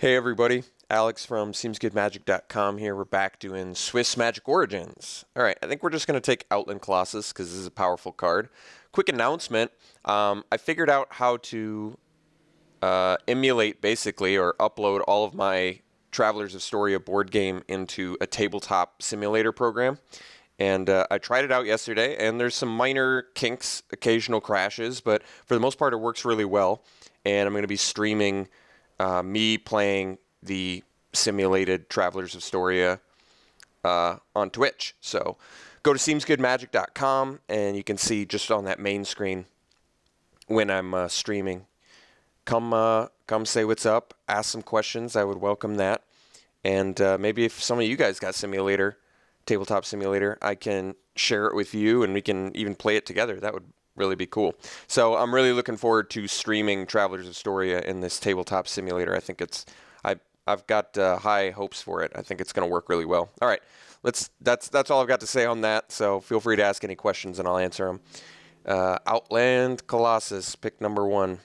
Hey everybody, Alex from SeemsGoodMagic.com here. We're back doing Swiss Magic Origins. All right, I think we're just going to take Outland Colossus because this is a powerful card. Quick announcement, I figured out how to emulate basically or upload all of my Travelers of Storia board game into a tabletop simulator program. And I tried it out yesterday, and there's some minor kinks, occasional crashes, but for the most part it works really well. And I'm going to be streaming me playing the simulated Travelers of Storia on Twitch. So go to SeemsGoodMagic.com and you can see just on that main screen when I'm streaming. Come say what's up, ask some questions. I would welcome that. And maybe if some of you guys got tabletop simulator, I can share it with you and we can even play it together. That would really be cool. So I'm really looking forward to streaming Travelers of Storia in this tabletop simulator. I think I've got high hopes for it. I think it's going to work really well. All right, that's all I've got to say on that. So feel free to ask any questions and I'll answer them. Outland Colossus, pick number 1.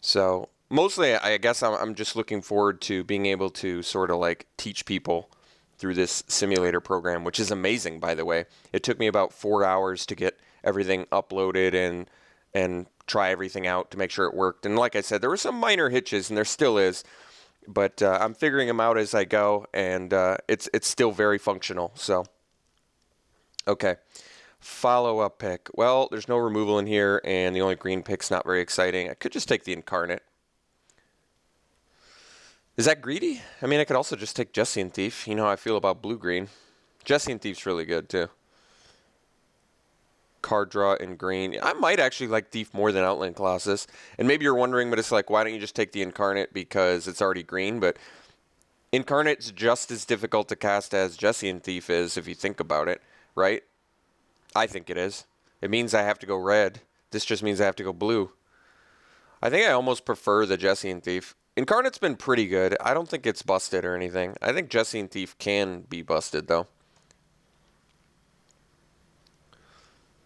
So mostly, I guess I'm just looking forward to being able to sort of like teach people through this simulator program, which is amazing, by the way. It took me about 4 hours to get everything uploaded and try everything out to make sure it worked. And like I said, there were some minor hitches, and there still is, but I'm figuring them out as I go, and it's still very functional. So, okay. Follow-up pick. Well, there's no removal in here, and the only green pick's not very exciting. I could just take the Incarnate. Is that greedy? I mean, I could also just take Jesse and Thief. You know how I feel about blue-green. Jesse and Thief's really good, too. Card draw in green. I might actually like Thief more than Outland Colossus. And maybe you're wondering, but it's like, why don't you just take the Incarnate because it's already green? But Incarnate's just as difficult to cast as Jesse and Thief is, if you think about it, right? I think it is. It means I have to go red. This just means I have to go blue. I think I almost prefer the Jesse and Thief. Incarnate's been pretty good. I don't think it's busted or anything. I think Jesse and Thief can be busted, though.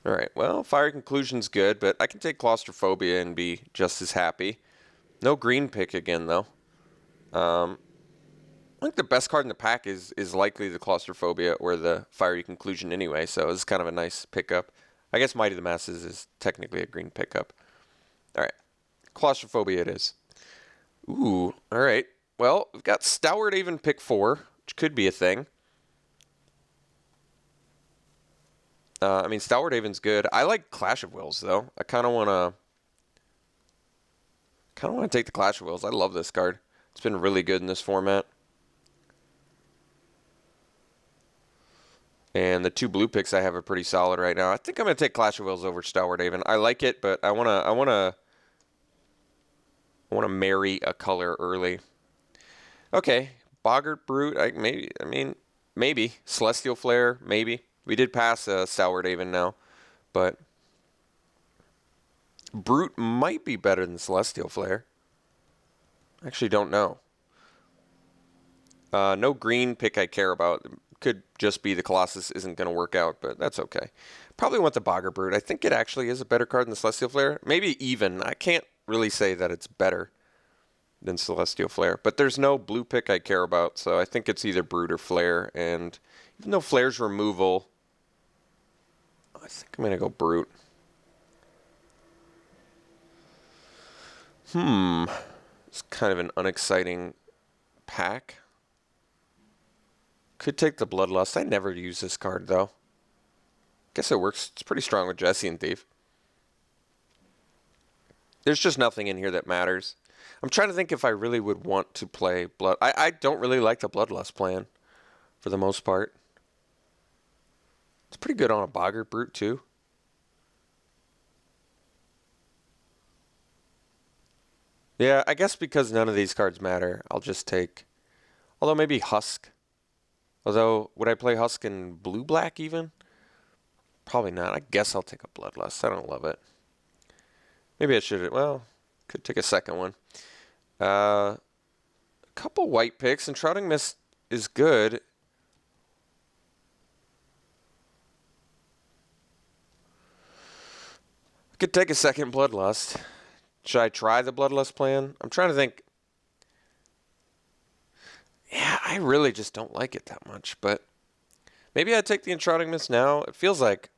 All right, well, Fiery Conclusion's good, but I can take Claustrophobia and be just as happy. No green pick again, though. I think the best card in the pack is likely the Claustrophobia or the Fiery Conclusion anyway, so it's kind of a nice pickup. I guess Mighty the Masses is technically a green pickup. All right, Claustrophobia it is. Ooh, all right. Well, we've got Stalwart Haven pick 4, which could be a thing. I mean, Stalwart Haven's good. I like Clash of Wills, though. I kind of want to take the Clash of Wills. I love this card. It's been really good in this format. And the 2 blue picks I have are pretty solid right now. I think I'm going to take Clash of Wills over Stalwart Haven. I like it, but I want to marry a color early. Okay, Boggart Brute. Maybe Celestial Flare. Maybe. We did pass Stalwart Haven now, but Brute might be better than Celestial Flare. Actually, don't know. No green pick I care about. Could just be the Colossus isn't going to work out, but that's okay. Probably want the Boggart Brute. I think it actually is a better card than Celestial Flare. Maybe even. I can't really say that it's better than Celestial Flare, but there's no blue pick I care about, so I think it's either Brute or Flare, and even though Flare's removal, I think I'm going to go Brute. It's kind of an unexciting pack. Could take the Bloodlust. I never use this card, though. Guess it works. It's pretty strong with Jesse and Thief. There's just nothing in here that matters. I'm trying to think if I really would want to play Blood. I don't really like the Bloodlust plan, for the most part. It's pretty good on a Boggart Brute, too. Yeah, I guess because none of these cards matter, I'll just take... Although maybe Husk. Although, would I play Husk in blue-black even? Probably not. I guess I'll take a Bloodlust. I don't love it. Maybe I should... Well, could take a second one. A couple white picks, and Shrouding Mist is good. Could take a second Bloodlust. Should I try the Bloodlust plan? I'm trying to think. Yeah, I really just don't like it that much, but maybe I'd take the Enshrouding Mist now. It feels like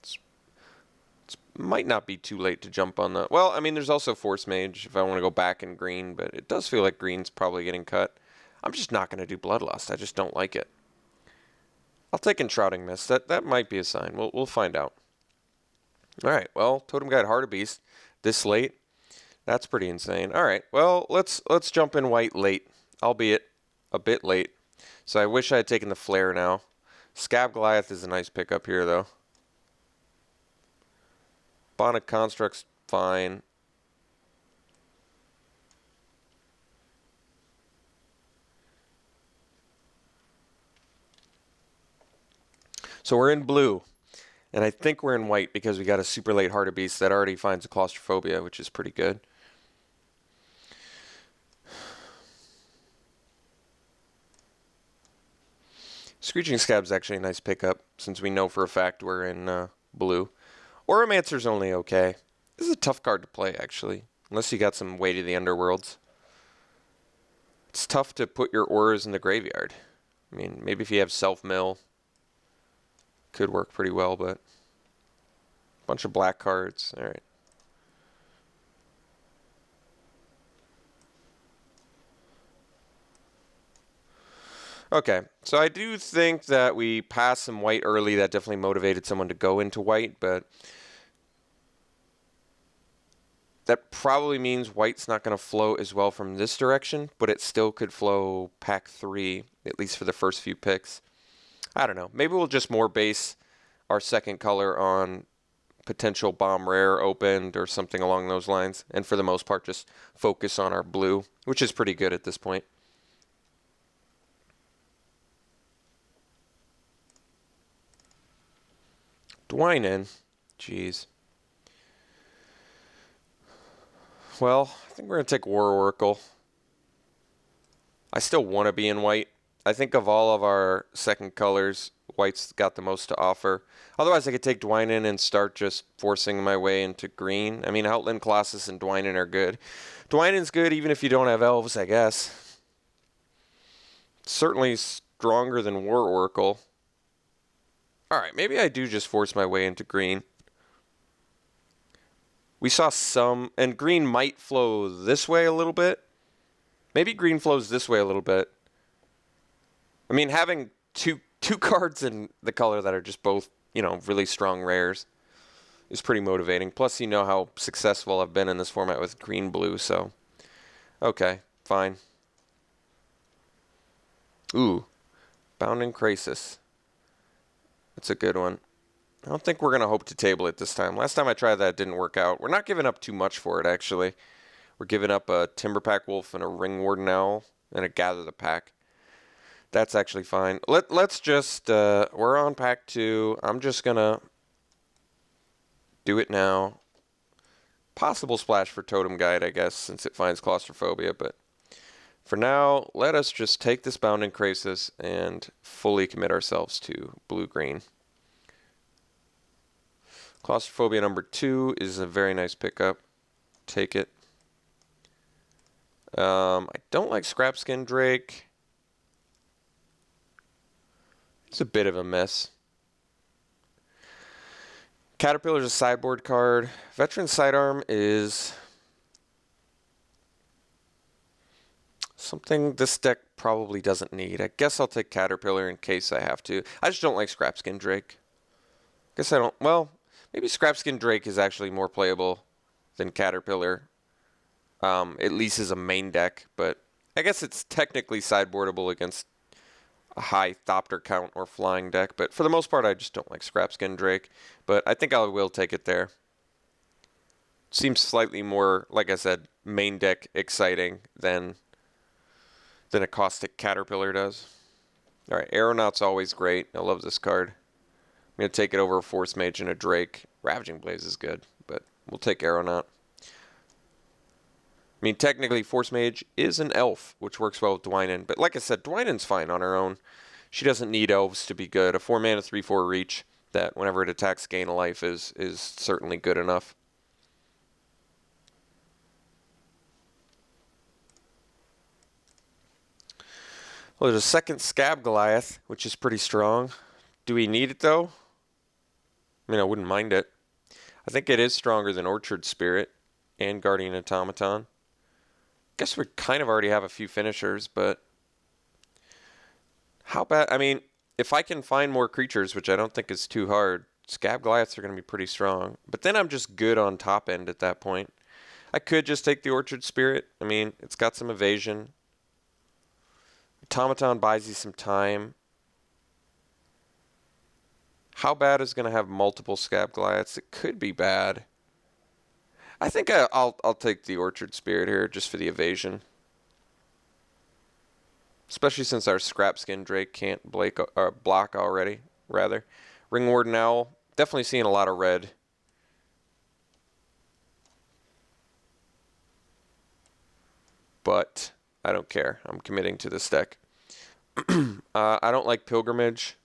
it might not be too late to jump on the... Well, I mean, there's also Force Mage if I want to go back in green, but it does feel like green's probably getting cut. I'm just not going to do Bloodlust. I just don't like it. I'll take Enshrouding Mist. That might be a sign. We'll find out. All right, well, Totem Guide Heart of Beast this late. That's pretty insane. All right, well, let's jump in white late, albeit a bit late. So I wish I had taken the Flare now. Scab Goliath is a nice pickup here, though. Bonded Construct's fine. So we're in blue. And I think we're in white because we got a super late Heart of Beast that already finds a Claustrophobia, which is pretty good. Screeching Scab's actually a nice pickup since we know for a fact we're in blue. Oromancer's only okay. This is a tough card to play, actually, unless you got some Way to the Underworlds. It's tough to put your auras in the graveyard. I mean, maybe if you have Self-Mill, could work pretty well, but bunch of black cards. All right. Okay, so I do think that we passed some white early. That definitely motivated someone to go into white, but that probably means white's not going to flow as well from this direction, but it still could flow pack 3, at least for the first few picks. I don't know. Maybe we'll just more base our second color on potential bomb rare opened or something along those lines, and for the most part just focus on our blue, which is pretty good at this point. Dwynen. Jeez. Well, I think we're going to take War Oracle. I still want to be in white. I think of all of our second colors, white's got the most to offer. Otherwise, I could take Dwynen and start just forcing my way into green. I mean, Outland Colossus and Dwynen are good. Dwynen's good even if you don't have elves, I guess. Certainly stronger than War Oracle. Alright, maybe I do just force my way into green. We saw some, and green might flow this way a little bit. Maybe green flows this way a little bit. I mean, having two cards in the color that are just both, you know, really strong rares is pretty motivating. Plus, you know how successful I've been in this format with green-blue, so... Okay, fine. Ooh, Bounding Krasis. That's a good one. I don't think we're going to hope to table it this time. Last time I tried that, it didn't work out. We're not giving up too much for it, actually. We're giving up a Timberpack Wolf and a Ring Warden Owl and a Gather the Pack. That's actually fine. Let's just, we're on pack 2. I'm just going to do it now. Possible splash for Totem Guide, I guess, since it finds Claustrophobia, but for now, let us just take this Bounding Krasis and fully commit ourselves to blue-green. Claustrophobia number 2 is a very nice pickup. Take it. I don't like Scrapskin Drake. It's a bit of a mess. Caterpillar's a sideboard card. Veteran Sidearm is something this deck probably doesn't need. I guess I'll take Caterpillar in case I have to. I just don't like Scrapskin Drake. Guess I don't... Well, maybe Scrapskin Drake is actually more playable than Caterpillar. At least as a main deck, but I guess it's technically sideboardable against a high Thopter count or flying deck, but for the most part I just don't like Scrapskin Drake, but I think I will take it there. Seems slightly more, like I said, main deck exciting than a Caustic Caterpillar does. Alright, Aeronaut's always great. I love this card. I'm going to take it over a Force Mage and a Drake. Ravaging Blaze is good, but we'll take Aeronaut. I mean, technically, Force Mage is an elf, which works well with Dwynen. But like I said, Dwynen's fine on her own. She doesn't need elves to be good. A 4-mana 3/4 reach that whenever it attacks gain a life is certainly good enough. Well, there's a second Scab Goliath, which is pretty strong. Do we need it, though? I mean, I wouldn't mind it. I think it is stronger than Orchard Spirit and Guardian Automaton. Guess we kind of already have a few finishers, but how bad? I mean, if I can find more creatures, which I don't think is too hard, Scab Goliaths are going to be pretty strong. But then I'm just good on top end at that point. I could just take the Orchard Spirit. I mean, it's got some evasion. Automaton buys you some time. How bad is going to have multiple Scab Goliaths? It could be bad. I think I'll take the Orchard Spirit here just for the evasion. Especially since our Scrap Skin Drake can't block already, rather. Ring Warden Owl, definitely seeing a lot of red. But I don't care. I'm committing to this deck. I don't like Pilgrimage.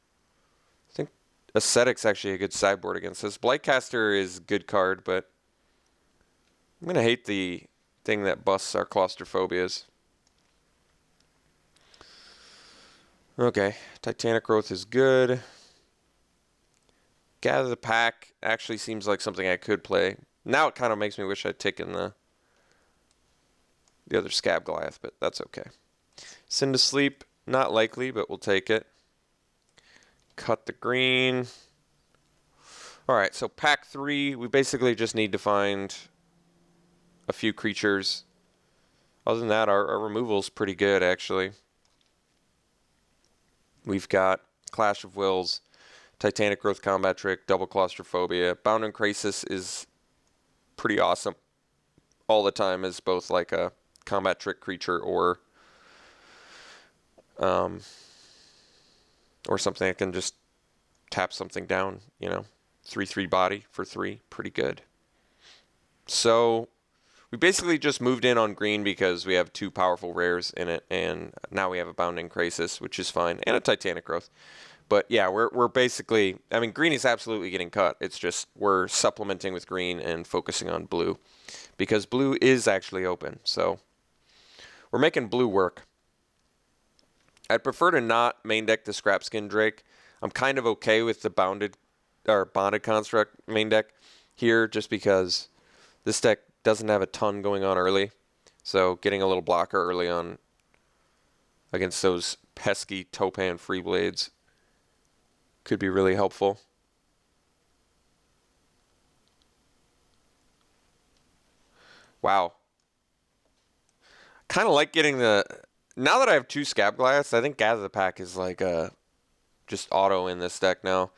I think Ascetic's actually a good sideboard against this. Blightcaster is a good card, but I'm going to hate the thing that busts our claustrophobias. Okay, Titanic Growth is good. Gather the Pack actually seems like something I could play. Now it kind of makes me wish I'd taken the other Scab Goliath, but that's okay. Send to Sleep, not likely, but we'll take it. Cut the green. Alright, so pack 3, we basically just need to find a few creatures. Other than that, our removal's pretty good, actually. We've got Clash of Wills, Titanic Growth Combat Trick, Double Claustrophobia. Bound and Crisis is pretty awesome all the time as both like a combat trick creature or something that can just tap something down, you know. 3/3 body for 3, pretty good. So we basically just moved in on green because we have 2 powerful rares in it, and now we have a Bounding Crisis, which is fine, and a Titanic Growth. But yeah, we're basically, I mean, green is absolutely getting cut. It's just we're supplementing with green and focusing on blue because blue is actually open. So we're making blue work. I'd prefer to not main deck the Scrap Skin Drake. I'm kind of okay with the Bonded Construct main deck here just because this deck doesn't have a ton going on early. So getting a little blocker early on against those pesky Topan Free Blades could be really helpful. Wow. Kind of like getting the... Now that I have 2 Scab Goliaths, I think Gather the Pack is like just auto in this deck now.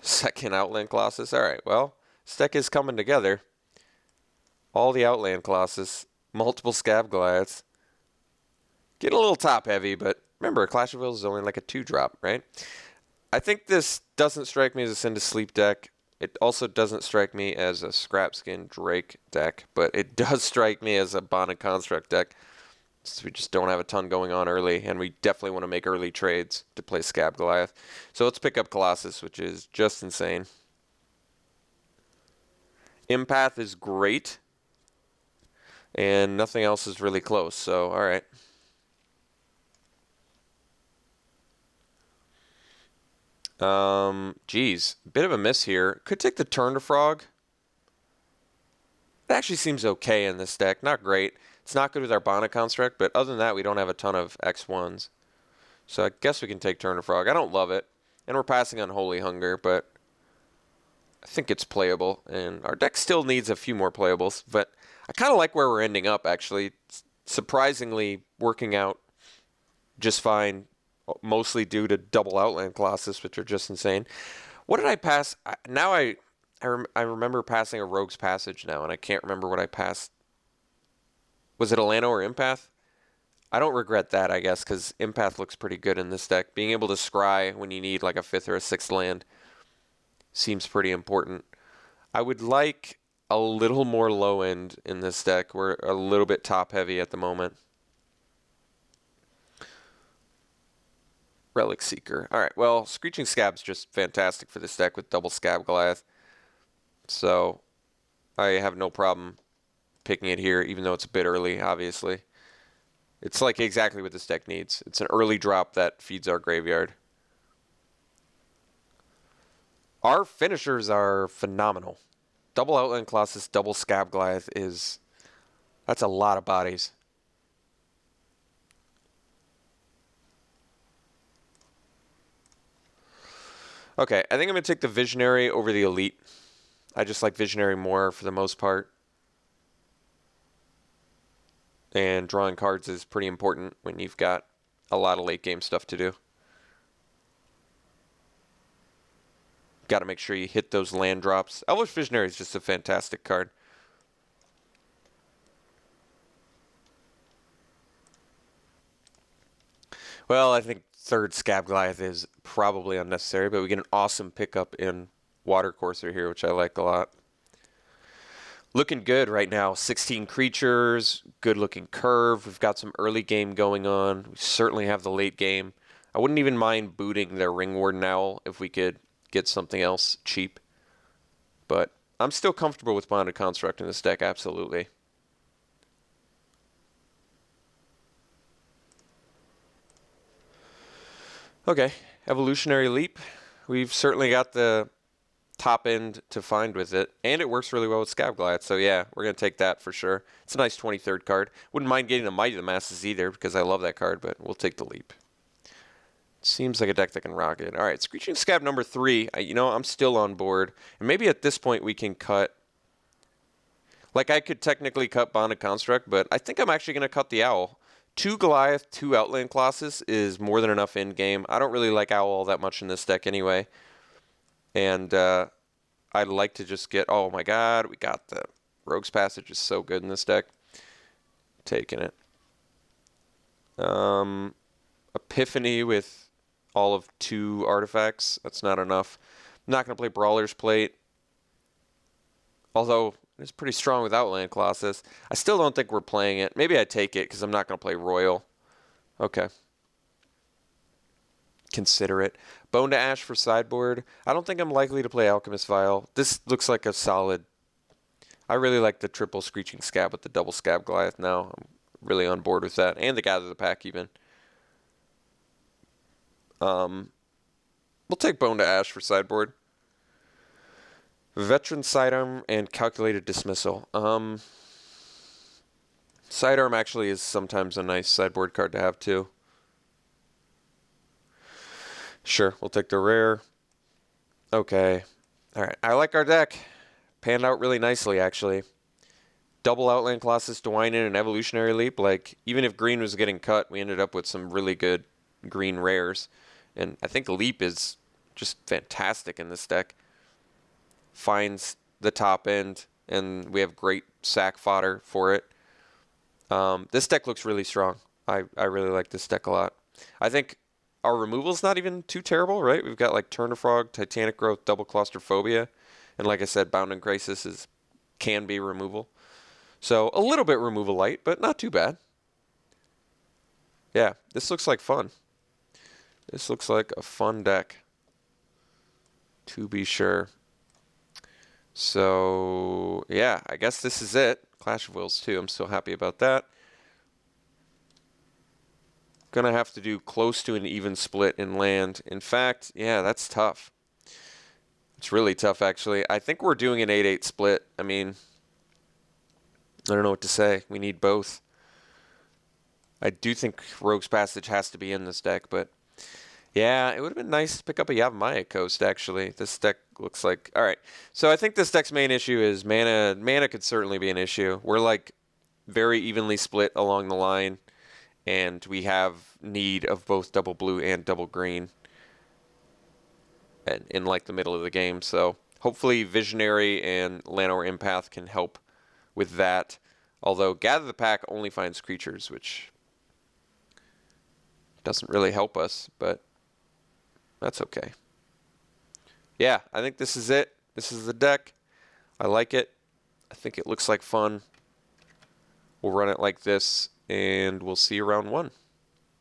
Second Outland Colossus. Alright, well, this deck is coming together. All the Outland Colossus, multiple Scab Goliaths. Getting a little top heavy, but remember, Clash of Wills is only like a 2-drop, right? I think this doesn't strike me as a Send to Sleep deck. It also doesn't strike me as a Scrap Skin Drake deck, but it does strike me as a Bonded Construct deck. So we just don't have a ton going on early, and we definitely want to make early trades to play Scab Goliath. So let's pick up Colossus, which is just insane. Empath is great, and nothing else is really close, so alright. Geez, bit of a miss here. Could take the Turn to Frog. It actually seems okay in this deck. Not great. It's not good with our Bonded Construct, but other than that, we don't have a ton of X1s. So I guess we can take Turn to Frog. I don't love it. And we're passing on Holy Hunger, but I think it's playable. And our deck still needs a few more playables, but I kind of like where we're ending up, actually. It's surprisingly working out just fine, mostly due to double Outland Colossus, which are just insane. What did I pass? Now I remember passing a Rogue's Passage now, and I can't remember what I passed. Was it Alano or Empath? I don't regret that, I guess, because Empath looks pretty good in this deck. Being able to scry when you need like a 5th or a 6th land seems pretty important. I would like a little more low end in this deck. We're a little bit top heavy at the moment. Relic Seeker. Alright, well, Screeching Scab's just fantastic for this deck with double Scab Goliath. So I have no problem picking it here, even though it's a bit early, obviously. It's like exactly what this deck needs. It's an early drop that feeds our graveyard. Our finishers are phenomenal. Double Outland Colossus, double Scab Goliath that's a lot of bodies. Okay, I think I'm going to take the Visionary over the Elite. I just like Visionary more for the most part. And drawing cards is pretty important when you've got a lot of late game stuff to do. Got to make sure you hit those land drops. Elvish Visionary is just a fantastic card. Well, I think third Scab Goliath is probably unnecessary, but we get an awesome pickup in Watercourser here, which I like a lot. Looking good right now. 16 creatures, good looking curve. We've got some early game going on. We certainly have the late game. I wouldn't even mind booting their Ring Warden Owl if we could get something else cheap. But I'm still comfortable with Bonded Construct in this deck, absolutely. Okay, Evolutionary Leap. We've certainly got the top end to find with it, and it works really well with Scab Goliath, so yeah, we're going to take that for sure. It's a nice 23rd card. Wouldn't mind getting a Mighty of the Masses either, because I love that card, but we'll take the Leap. Seems like a deck that can rock it. All right, Screeching Scab number 3. I'm still on board, and maybe at this point we can cut... Like, I could technically cut Bonded Construct, but I think I'm actually going to cut the Owl. 2 Goliath, 2 Outland Colossus is more than enough in game. I don't really like Owl all that much in this deck anyway. And I'd like to just get... Oh my god, we got the Rogue's Passage is so good in this deck. Taking it. Epiphany with all of 2 artifacts. That's not enough. I'm not going to play Brawler's Plate. Although... it's pretty strong with Outland Colossus. I still don't think we're playing it. Maybe I take it because I'm not going to play Royal. Okay. Consider it. Bone to Ash for sideboard. I don't think I'm likely to play Alchemist Vial. This looks like a solid... I really like the triple Screeching Scab with the double Scab Goliath now. I'm really on board with that. And the Gather the Pack even. We'll take Bone to Ash for sideboard. Veteran Sidearm and Calculated Dismissal. Sidearm actually is sometimes a nice sideboard card to have too. Sure, we'll take the rare. Okay. Alright, I like our deck. Panned out really nicely, actually. Double Outland Colossus, Dwayne and Evolutionary Leap. Like, even if green was getting cut, we ended up with some really good green rares. And I think Leap is just fantastic in this deck. Finds the top end, and we have great sack fodder for it. This deck looks really strong. I really like this deck a lot. I think our removal's not even too terrible, right? We've got like Turn to Frog, Titanic Growth, Double Claustrophobia, and like I said, Bound in Crisis can be removal. So a little bit removal light, but not too bad. Yeah, this looks like fun. This looks like a fun deck, to be sure. So, yeah, I guess this is it. Clash of Wills, too. I'm still happy about that. Gonna have to do close to an even split in land. In fact, yeah, that's tough. It's really tough, actually. I think we're doing an 8-8 split. I mean, I don't know what to say. We need both. I do think Rogue's Passage has to be in this deck, but... yeah, it would have been nice to pick up a Yavimaya Coast, actually. This deck looks like... all right, so I think this deck's main issue is mana. Mana could certainly be an issue. We're, like, very evenly split along the line, and we have need of both double blue and double green in like, the middle of the game. So, hopefully Visionary and Llanowar Empath can help with that. Although, Gather the Pack only finds creatures, which doesn't really help us, but... that's okay. Yeah, I think this is it. This is the deck. I like it. I think it looks like fun. We'll run it like this, and we'll see you round 1.